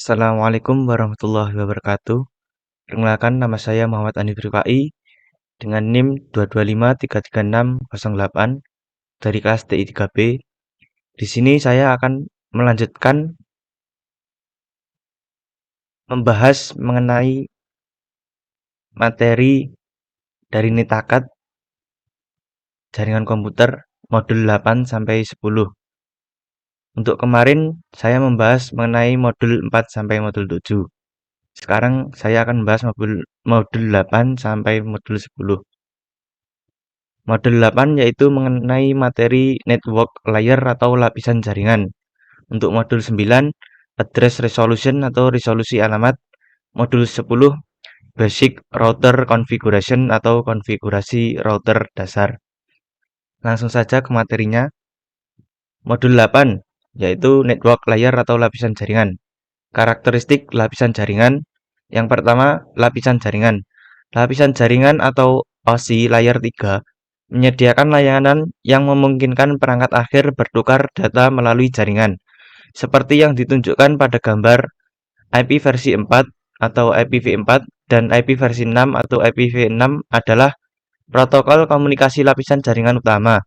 Assalamualaikum warahmatullahi wabarakatuh. Perkenalkan, nama saya Muhammad Anif Rifai dengan NIM 225336608 dari kelas TI 3B. Di sini saya akan melanjutkan membahas mengenai materi dari Nitakat Jaringan Komputer modul 8 sampai 10. Untuk kemarin saya membahas mengenai modul 4 sampai modul 7. Sekarang saya akan membahas modul 8 sampai modul 10. Modul 8 yaitu mengenai materi network layer atau lapisan jaringan. Untuk modul 9, address resolution atau resolusi alamat. Modul 10, basic router configuration atau konfigurasi router dasar. Langsung saja ke materinya. Modul 8 yaitu network layer atau lapisan jaringan. Karakteristik lapisan jaringan. Yang pertama, lapisan jaringan. Lapisan jaringan atau OSI layer 3 menyediakan layanan yang memungkinkan perangkat akhir bertukar data melalui jaringan, seperti yang ditunjukkan pada gambar IP versi 4 atau IPv4 dan IP versi 6 atau IPv6 adalah protokol komunikasi lapisan jaringan utama.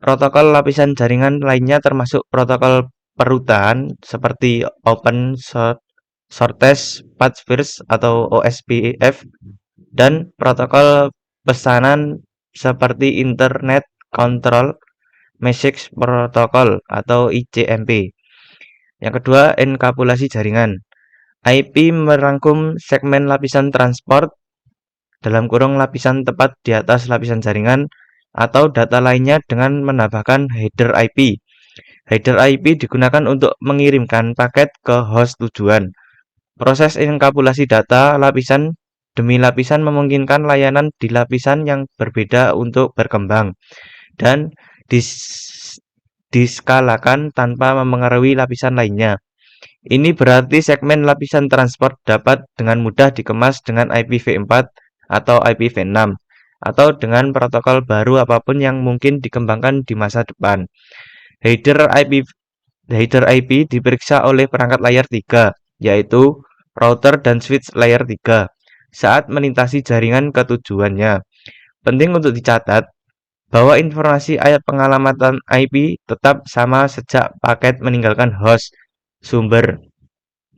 Protokol lapisan jaringan lainnya termasuk protokol perutan seperti Open Shortest Path First atau OSPF dan protokol pesanan seperti Internet Control Message Protocol atau ICMP. Yang kedua, enkapsulasi jaringan. IP merangkum segmen lapisan transport dalam kurung lapisan tepat di atas lapisan jaringan atau data lainnya dengan menambahkan header IP. Header IP digunakan untuk mengirimkan paket ke host tujuan. Proses enkapsulasi data lapisan demi lapisan memungkinkan layanan di lapisan yang berbeda untuk berkembang dan diskalakan tanpa memengaruhi lapisan lainnya. Ini berarti segmen lapisan transport dapat dengan mudah dikemas dengan IPv4 atau IPv6 atau dengan protokol baru apapun yang mungkin dikembangkan di masa depan. Header IP diperiksa oleh perangkat layer 3, yaitu router dan switch layer 3, saat melintasi jaringan ke tujuannya. Penting untuk dicatat bahwa informasi ayat pengalamatan IP tetap sama sejak paket meninggalkan host sumber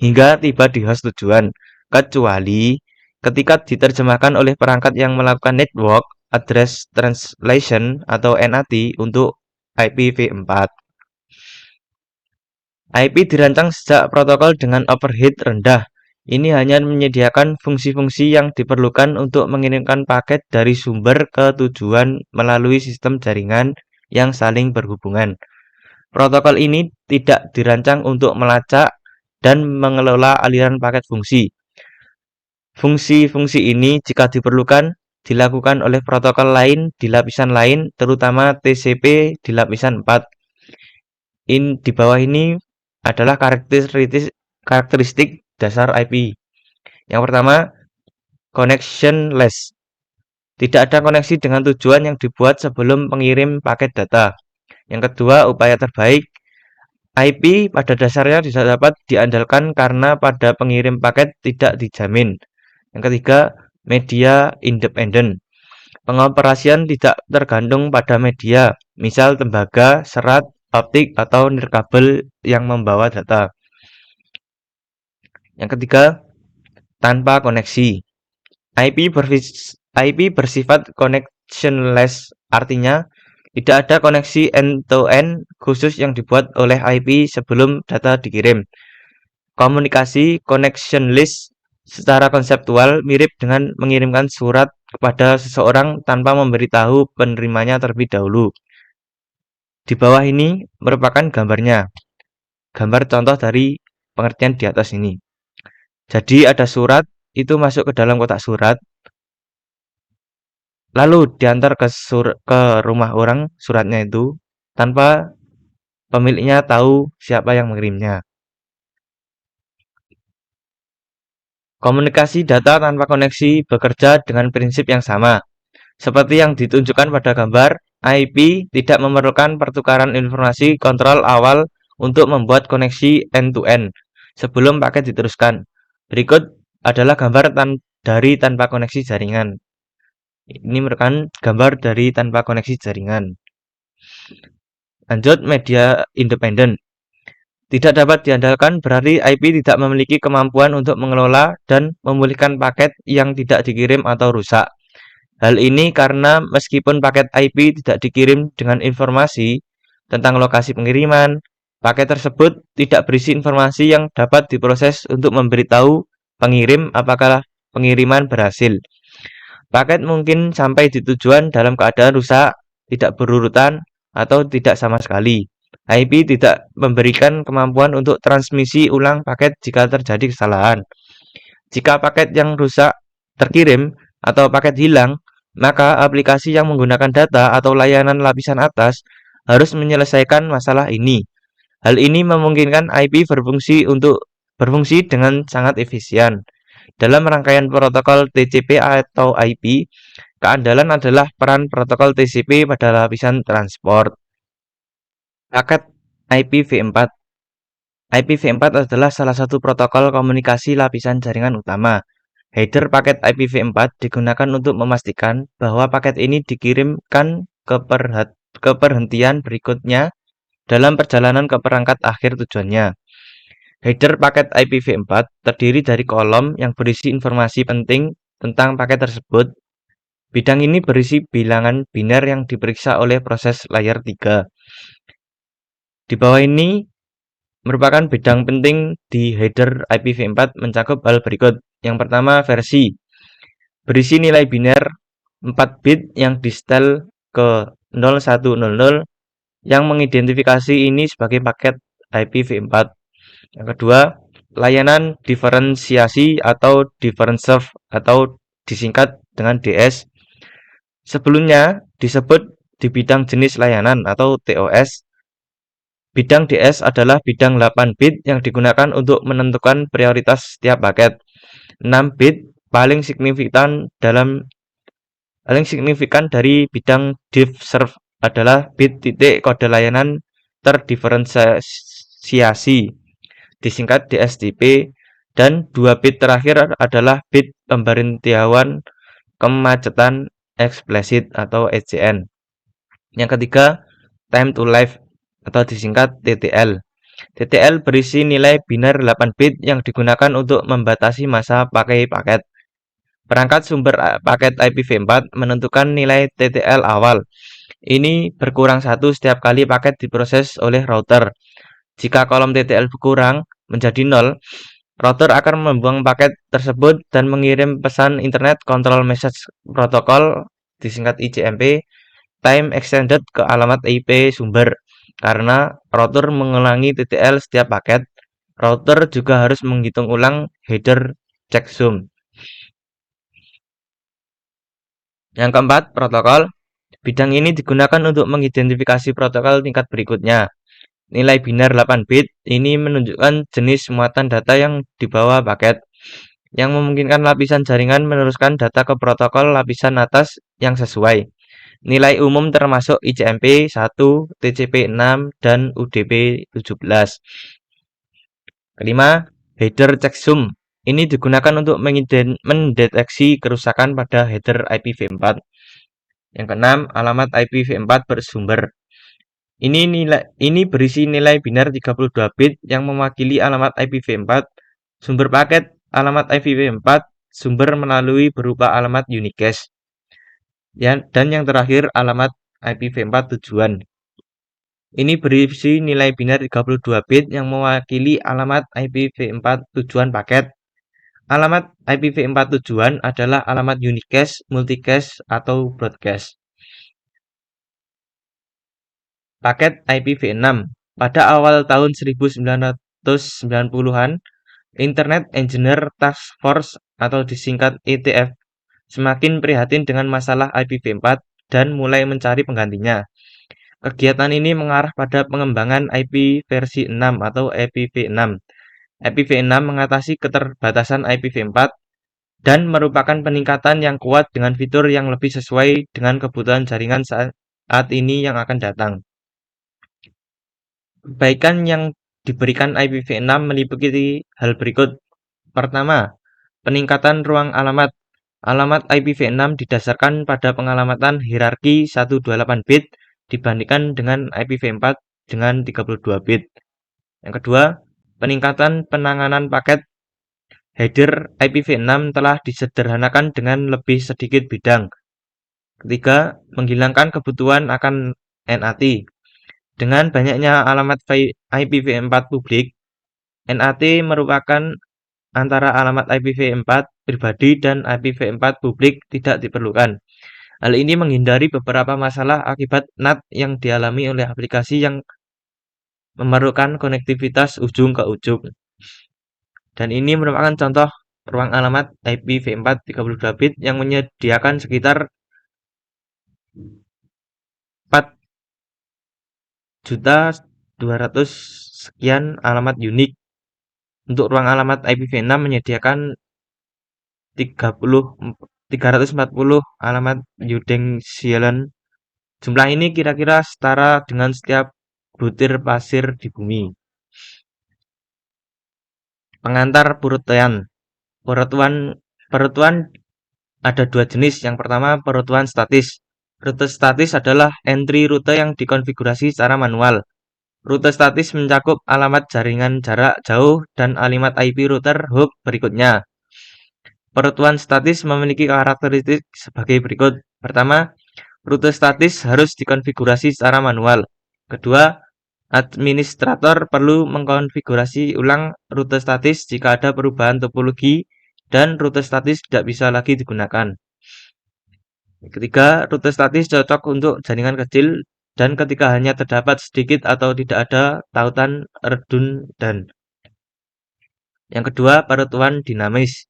hingga tiba di host tujuan, kecuali ketika diterjemahkan oleh perangkat yang melakukan Network Address Translation atau NAT untuk IPv4. IP dirancang sejak protokol dengan overhead rendah. Ini hanya menyediakan fungsi-fungsi yang diperlukan untuk mengirimkan paket dari sumber ke tujuan melalui sistem jaringan yang saling berhubungan. Protokol ini tidak dirancang untuk melacak dan mengelola aliran paket fungsi. Fungsi-fungsi ini jika diperlukan dilakukan oleh protokol lain di lapisan lain, terutama TCP di lapisan 4. Di bawah ini adalah karakteristik dasar IP. Yang pertama, connectionless. Tidak ada koneksi dengan tujuan yang dibuat sebelum pengirim paket data. Yang kedua, upaya terbaik. IP pada dasarnya bisa dapat diandalkan karena pada pengirim paket tidak dijamin. Yang ketiga, media independen. Pengoperasian tidak tergantung pada media, misal tembaga, serat, optik, atau nirkabel yang membawa data. Yang ketiga, tanpa koneksi. IP bersifat connectionless, artinya tidak ada koneksi end-to-end khusus yang dibuat oleh IP sebelum data dikirim. Komunikasi connectionless secara konseptual mirip dengan mengirimkan surat kepada seseorang tanpa memberitahu penerimanya terlebih dahulu. Di bawah ini merupakan gambarnya. Gambar contoh dari pengertian di atas ini. Jadi ada surat, itu masuk ke dalam kotak surat. Lalu diantar ke rumah orang suratnya itu tanpa pemiliknya tahu siapa yang mengirimnya. Komunikasi data tanpa koneksi bekerja dengan prinsip yang sama. Seperti yang ditunjukkan pada gambar, IP tidak memerlukan pertukaran informasi kontrol awal untuk membuat koneksi end-to-end. sebelum paket diteruskan. Berikut adalah gambar dari tanpa koneksi jaringan. Ini merupakan gambar dari tanpa koneksi jaringan. Lanjut, media independen. Tidak dapat diandalkan berarti IP tidak memiliki kemampuan untuk mengelola dan memulihkan paket yang tidak dikirim atau rusak. Hal ini karena meskipun paket IP tidak dikirim dengan informasi tentang lokasi pengiriman, paket tersebut tidak berisi informasi yang dapat diproses untuk memberitahu pengirim apakah pengiriman berhasil. Paket mungkin sampai di tujuan dalam keadaan rusak, tidak berurutan, atau tidak sama sekali. IP tidak memberikan kemampuan untuk transmisi ulang paket jika terjadi kesalahan. Jika paket yang rusak terkirim atau paket hilang, maka aplikasi yang menggunakan data atau layanan lapisan atas harus menyelesaikan masalah ini. Hal ini memungkinkan IP berfungsi dengan sangat efisien. Dalam rangkaian protokol TCP atau IP, keandalan adalah peran protokol TCP pada lapisan transport. Paket IPv4. IPv4 adalah salah satu protokol komunikasi lapisan jaringan utama. Header paket IPv4 digunakan untuk memastikan bahwa paket ini dikirimkan ke perhentian berikutnya dalam perjalanan ke perangkat akhir tujuannya. Header paket IPv4 terdiri dari kolom yang berisi informasi penting tentang paket tersebut. Bidang ini berisi bilangan biner yang diperiksa oleh proses layer 3. Di bawah ini merupakan bidang penting di header IPv4 mencakup hal berikut. Yang pertama, versi. Berisi nilai biner 4 bit yang disetel ke 0100 yang mengidentifikasi ini sebagai paket IPv4. Yang kedua, layanan diferensiasi atau different serve atau disingkat dengan DS. Sebelumnya disebut di bidang jenis layanan atau TOS. Bidang DS adalah bidang 8 bit yang digunakan untuk menentukan prioritas setiap paket. 6 bit paling signifikan dari bidang diff serve adalah bit titik kode layanan terdiferensiasi, disingkat DSTP, dan 2 bit terakhir adalah bit pemberitahuan kemacetan eksplisit atau ECN. Yang ketiga, time to live atau disingkat TTL. TTL berisi nilai biner 8 bit yang digunakan untuk membatasi masa pakai paket. Perangkat sumber paket IPv4 menentukan nilai TTL awal. Ini berkurang 1 setiap kali paket diproses oleh router. Jika kolom TTL berkurang menjadi 0, router akan membuang paket tersebut dan mengirim pesan Internet Control Message Protocol, disingkat ICMP, time extended ke alamat IP sumber. Karena router mengulangi TTL setiap paket, router juga harus menghitung ulang header checksum. Yang keempat, protokol. Bidang ini digunakan untuk mengidentifikasi protokol tingkat berikutnya. Nilai biner 8 bit ini menunjukkan jenis muatan data yang dibawa paket, yang memungkinkan lapisan jaringan meneruskan data ke protokol lapisan atas yang sesuai. Nilai umum termasuk ICMP 1, TCP 6, dan UDP 17. Kelima, header checksum. Ini digunakan untuk mendeteksi kerusakan pada header IPv4. Yang keenam, alamat IPv4 bersumber. Ini berisi nilai biner 32 bit yang mewakili alamat IPv4. Sumber paket alamat IPv4 sumber melalui berupa alamat unicast. Dan yang terakhir, alamat IPv4 tujuan. Ini berisi nilai biner 32 bit yang mewakili alamat IPv4 tujuan paket. Alamat IPv4 tujuan adalah alamat unicast, multicast, atau broadcast. Paket IPv6. Pada awal tahun 1990-an, Internet Engineer Task Force atau disingkat ETF semakin prihatin dengan masalah IPv4 dan mulai mencari penggantinya. Kegiatan ini mengarah pada pengembangan IP versi 6 atau IPv6. IPv6 mengatasi keterbatasan IPv4 dan merupakan peningkatan yang kuat dengan fitur yang lebih sesuai dengan kebutuhan jaringan saat ini yang akan datang. Perbaikan yang diberikan IPv6 meliputi hal berikut. Pertama, peningkatan ruang alamat. Alamat IPv6 didasarkan pada pengalamatan hierarki 128 bit dibandingkan dengan IPv4 dengan 32 bit. Yang kedua, peningkatan penanganan paket. Header IPv6 telah disederhanakan dengan lebih sedikit bidang. Ketiga, menghilangkan kebutuhan akan NAT. Dengan banyaknya alamat IPv4 publik, NAT merupakan antara alamat IPv4 pribadi dan IPv4 publik tidak diperlukan. Hal ini menghindari beberapa masalah akibat NAT yang dialami oleh aplikasi yang memerlukan konektivitas ujung ke ujung. Dan ini merupakan contoh ruang alamat IPv4 32 bit yang menyediakan sekitar 4.200.000 sekian alamat unik. Untuk ruang alamat IPv6 menyediakan 340 alamat Udengshellen. Jumlah ini kira-kira setara dengan setiap butir pasir di bumi. Pengantar perutuan. Perutuan ada dua jenis. Yang pertama, perutuan statis. Rute statis adalah entry rute yang dikonfigurasi secara manual. Rute statis mencakup alamat jaringan jarak jauh dan alamat IP router hub berikutnya. Perutuan statis memiliki karakteristik sebagai berikut. Pertama, rute statis harus dikonfigurasi secara manual. Kedua, administrator perlu mengkonfigurasi ulang rute statis jika ada perubahan topologi dan rute statis tidak bisa lagi digunakan. Ketiga, rute statis cocok untuk jaringan kecil dan ketika hanya terdapat sedikit atau tidak ada tautan redundan. Yang kedua, perutuan dinamis.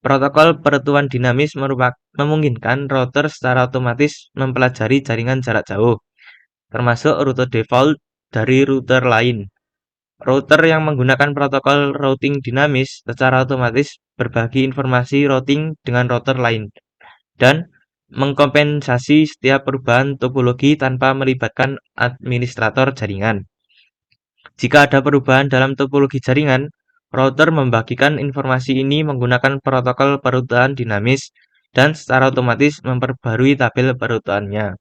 Protokol perutuan dinamis memungkinkan router secara otomatis mempelajari jaringan jarak jauh, termasuk rute default dari router lain. Router yang menggunakan protokol routing dinamis secara otomatis berbagi informasi routing dengan router lain dan mengkompensasi setiap perubahan topologi tanpa melibatkan administrator jaringan. Jika ada perubahan dalam topologi jaringan, router membagikan informasi ini menggunakan protokol perutuan dinamis dan secara otomatis memperbarui tabel perutuannya.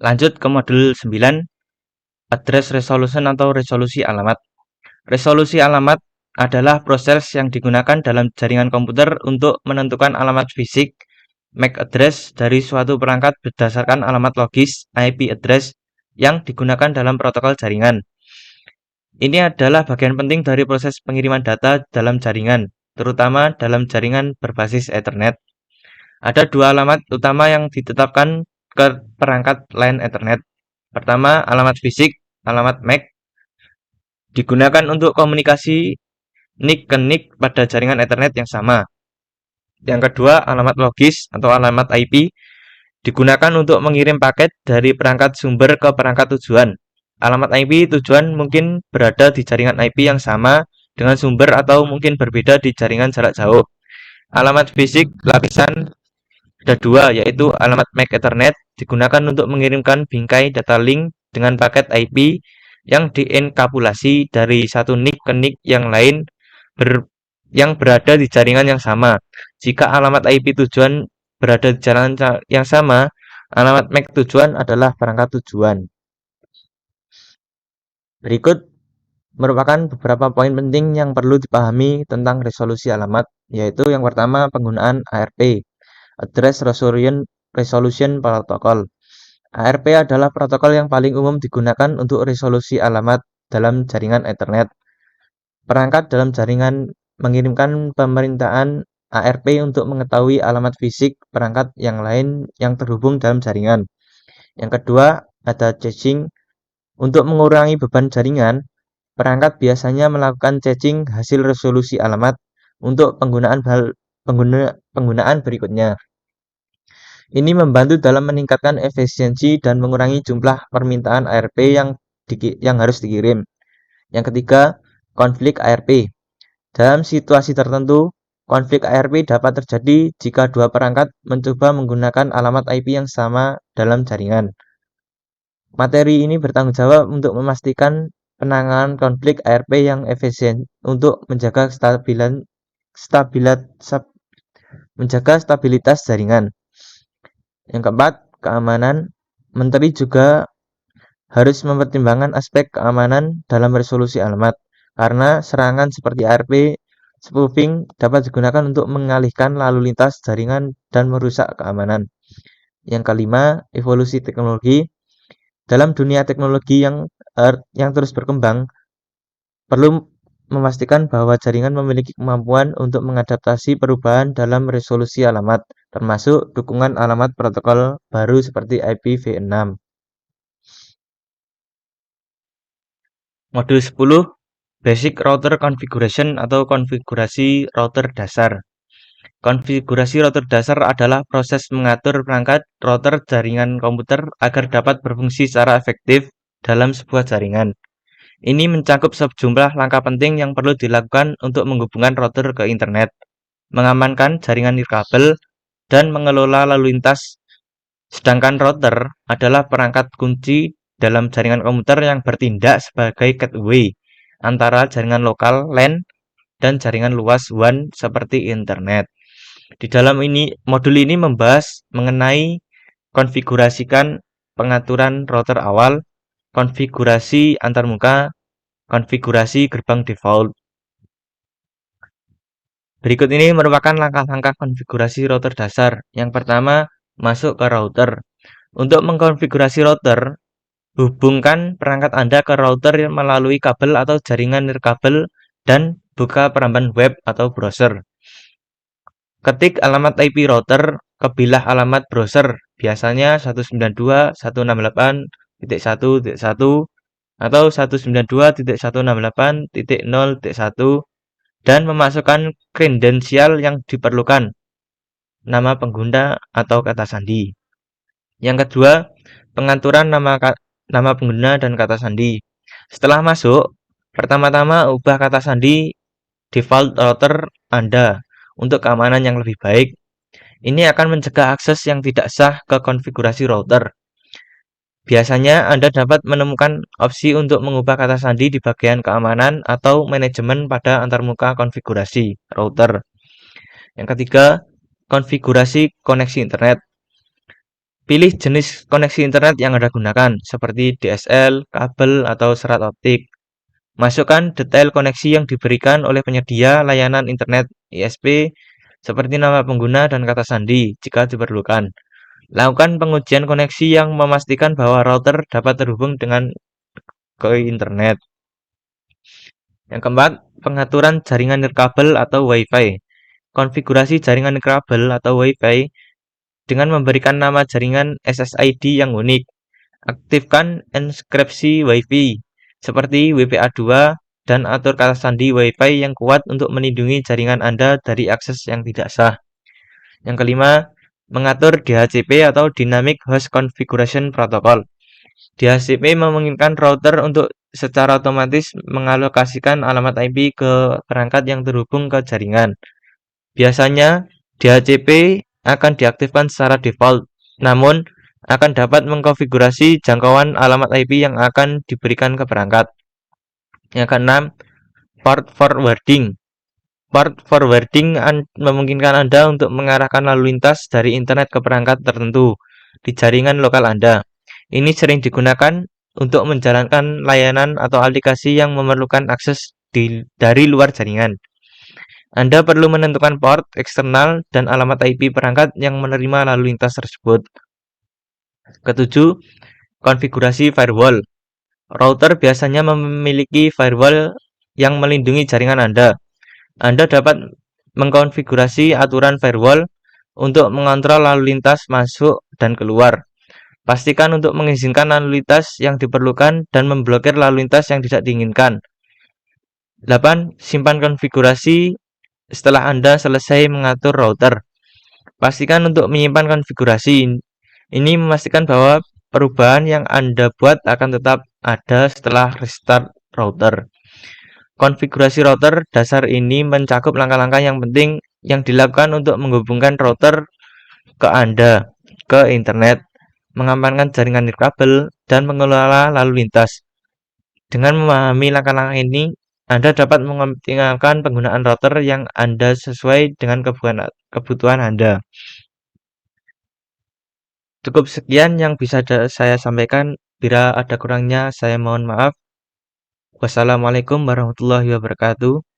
Lanjut ke modul 9, address resolution atau resolusi alamat. Resolusi alamat adalah proses yang digunakan dalam jaringan komputer untuk menentukan alamat fisik MAC address dari suatu perangkat berdasarkan alamat logis IP address yang digunakan dalam protokol jaringan. Ini adalah bagian penting dari proses pengiriman data dalam jaringan, terutama dalam jaringan berbasis Ethernet. Ada dua alamat utama yang ditetapkan ke perangkat LAN Ethernet. Pertama, alamat fisik, alamat MAC, digunakan untuk komunikasi NIC ke NIC pada jaringan Ethernet yang sama. Yang kedua, alamat logis atau alamat IP, digunakan untuk mengirim paket dari perangkat sumber ke perangkat tujuan. Alamat IP tujuan mungkin berada di jaringan IP yang sama dengan sumber atau mungkin berbeda di jaringan jarak jauh. Alamat fisik lapisan ada dua, yaitu alamat MAC Ethernet digunakan untuk mengirimkan bingkai data link dengan paket IP yang dienkapsulasi dari satu NIC ke NIC yang lain yang berada di jaringan yang sama. Jika alamat IP tujuan berada di jaringan yang sama, alamat MAC tujuan adalah perangkat tujuan. Berikut merupakan beberapa poin penting yang perlu dipahami tentang resolusi alamat, yaitu yang pertama penggunaan ARP, Address Resolution Protocol. ARP adalah protokol yang paling umum digunakan untuk resolusi alamat dalam jaringan Ethernet. Perangkat dalam jaringan mengirimkan pemerintahan ARP untuk mengetahui alamat fisik perangkat yang lain yang terhubung dalam jaringan. Yang kedua, ada caching. Untuk mengurangi beban jaringan, perangkat biasanya melakukan caching hasil resolusi alamat untuk penggunaan berikutnya. Ini membantu dalam meningkatkan efisiensi dan mengurangi jumlah permintaan ARP yang harus dikirim. Yang ketiga, konflik ARP. Dalam situasi tertentu, konflik ARP dapat terjadi jika dua perangkat mencoba menggunakan alamat IP yang sama dalam jaringan. Materi ini bertanggung jawab untuk memastikan penanganan konflik ARP yang efisien untuk menjaga stabilitas jaringan. Yang keempat, keamanan. Menteri juga harus mempertimbangkan aspek keamanan dalam resolusi alamat, karena serangan seperti ARP spoofing dapat digunakan untuk mengalihkan lalu lintas jaringan dan merusak keamanan. Yang kelima, evolusi teknologi. Dalam dunia teknologi yang terus berkembang, perlu memastikan bahwa jaringan memiliki kemampuan untuk mengadaptasi perubahan dalam resolusi alamat, termasuk dukungan alamat protokol baru seperti IPv6. Modul 10, Basic Router Configuration atau konfigurasi router dasar. Konfigurasi router dasar adalah proses mengatur perangkat router jaringan komputer agar dapat berfungsi secara efektif dalam sebuah jaringan. Ini mencakup sejumlah langkah penting yang perlu dilakukan untuk menghubungkan router ke internet, mengamankan jaringan nirkabel, dan mengelola lalu lintas. Sedangkan router adalah perangkat kunci dalam jaringan komputer yang bertindak sebagai gateway antara jaringan lokal LAN dan jaringan luas WAN seperti internet. Di dalam modul ini membahas mengenai konfigurasikan pengaturan router awal, konfigurasi antarmuka, konfigurasi gerbang default. Berikut ini merupakan langkah-langkah konfigurasi router dasar. Yang pertama, masuk ke router. Untuk mengkonfigurasi router, hubungkan perangkat Anda ke router melalui kabel atau jaringan nirkabel dan buka peramban web atau browser. Ketik alamat IP router ke bilah alamat browser, biasanya 192.168.1.1 atau 192.168.0.1 dan memasukkan kredensial yang diperlukan, nama pengguna atau kata sandi. Yang kedua, pengaturan nama pengguna dan kata sandi. Setelah masuk, pertama-tama ubah kata sandi default router Anda untuk keamanan yang lebih baik. Ini akan mencegah akses yang tidak sah ke konfigurasi router. Biasanya Anda dapat menemukan opsi untuk mengubah kata sandi di bagian keamanan atau manajemen pada antarmuka konfigurasi router. Yang ketiga, konfigurasi koneksi internet. Pilih jenis koneksi internet yang Anda gunakan, seperti DSL, kabel, atau serat optik. Masukkan detail koneksi yang diberikan oleh penyedia layanan internet ISP, seperti nama pengguna dan kata sandi, jika diperlukan. Lakukan pengujian koneksi yang memastikan bahwa router dapat terhubung ke internet. Yang keempat, pengaturan jaringan nirkabel atau Wi-Fi. Konfigurasi jaringan nirkabel atau Wi-Fi dengan memberikan nama jaringan SSID yang unik. Aktifkan enkripsi Wi-Fi seperti WPA2 dan atur kata sandi Wi-Fi yang kuat untuk melindungi jaringan Anda dari akses yang tidak sah. Yang kelima, mengatur DHCP atau Dynamic Host Configuration Protocol. DHCP memungkinkan router untuk secara otomatis mengalokasikan alamat IP ke perangkat yang terhubung ke jaringan. Biasanya, DHCP akan diaktifkan secara default, namun akan dapat mengkonfigurasi jangkauan alamat IP yang akan diberikan ke perangkat. Yang keenam, port forwarding. Port forwarding memungkinkan Anda untuk mengarahkan lalu lintas dari internet ke perangkat tertentu di jaringan lokal Anda. Ini sering digunakan untuk menjalankan layanan atau aplikasi yang memerlukan akses dari luar jaringan. Anda perlu menentukan port eksternal dan alamat IP perangkat yang menerima lalu lintas tersebut. Ketujuh, konfigurasi firewall. Router biasanya memiliki firewall yang melindungi jaringan Anda. Anda dapat mengkonfigurasi aturan firewall untuk mengontrol lalu lintas masuk dan keluar. Pastikan untuk mengizinkan lalu lintas yang diperlukan dan memblokir lalu lintas yang tidak diinginkan. 8. Simpan konfigurasi setelah Anda selesai mengatur router. Pastikan untuk menyimpan konfigurasi. Ini memastikan bahwa perubahan yang Anda buat akan tetap ada setelah restart router. Konfigurasi router dasar ini mencakup langkah-langkah yang penting yang dilakukan untuk menghubungkan router ke Anda ke internet. mengamankan jaringan nirkabel, dan mengelola lalu lintas. Dengan memahami langkah-langkah ini, Anda dapat mengoptimalkan penggunaan router yang Anda sesuai dengan kebutuhan Anda. Cukup sekian yang bisa saya sampaikan. Bila ada kurangnya, saya mohon maaf. Wassalamualaikum warahmatullahi wabarakatuh.